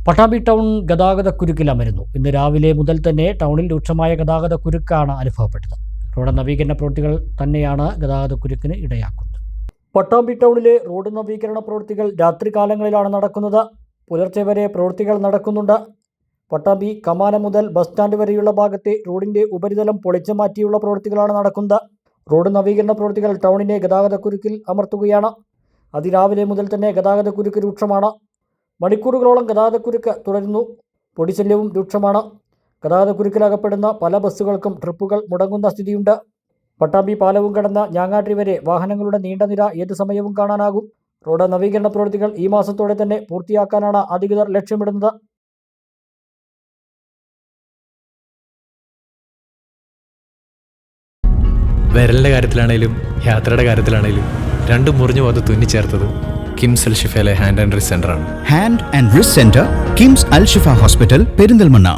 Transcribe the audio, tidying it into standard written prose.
Pattambi town ഗതാഗതക്കുരുക്കിലമരുന്നു. ഇന്ന് രാവിലെ മുതൽ തന്നെ ടൗണിൽ രൂക്ഷമായ ഗതാഗതക്കുരുക്കാണ് അനുഭവപ്പെട്ടത്. റോഡ് നവീകരണ പ്രവൃത്തികൾ തന്നെയാണ് ഗതാഗതക്കുരുക്കിന് ഇടയാക്കുന്നത്. പട്ടാമ്പി ടൗണിലെ റോഡ് നവീകരണ പ്രവൃത്തികൾ രാത്രികാലങ്ങളിലാണ് നടക്കുന്നത്. പുലർച്ചെ വരെ പ്രവൃത്തികൾ നടക്കുന്നുണ്ട്. പട്ടാമ്പി കമാനം മുതൽ ബസ് സ്റ്റാൻഡ് വരെയുള്ള ഭാഗത്തെ റോഡിൻ്റെ ഉപരിതലം പൊളിച്ചു മാറ്റിയുള്ള പ്രവൃത്തികളാണ് നടക്കുന്നത്. റോഡ് നവീകരണ പ്രവൃത്തികൾ ടൗണിനെ ഗതാഗതക്കുരുക്കിൽ അമർത്തുകയാണ്. അതിരാവിലെ മുതൽ തന്നെ ഗതാഗതക്കുരുക്ക് രൂക്ഷമാണ്. മണിക്കൂറുകളോളം ഗതാഗതക്കുരുക്ക് തുടരുന്നു. പൊടിശല്യവും രൂക്ഷമാണ്. ഗതാഗതക്കുരുക്കിലകപ്പെടുന്ന പല ബസ്സുകൾക്കും ട്രിപ്പുകൾ മുടങ്ങുന്ന സ്ഥിതിയുണ്ട്. പട്ടാമ്പി പാലവും കടന്ന് ഞാങ്ങാട്ടി വരെ വാഹനങ്ങളുടെ നീണ്ട നിര ഏത് സമയവും കാണാനാകും. റോഡ് നവീകരണ പ്രവൃത്തികൾ ഈ മാസത്തോടെ തന്നെ പൂർത്തിയാക്കാനാണ് അധികൃതർ ലക്ഷ്യമിടുന്നത്. വിരലിൻ്റെ കാര്യത്തിലാണേലും യാത്രയുടെ കാര്യത്തിലാണേലും രണ്ടും മുറിഞ്ഞു പോകാതെ തുന്നിച്ചേർത്തത് കിംസ് അൽ ഷിഫയിലെ ഹാൻഡ് ആൻഡ് റിസ്റ്റ് സെൻ്ററാണ്. Hand and wrist centre, KIMS Al Shifa hospital, Perinthalmanna.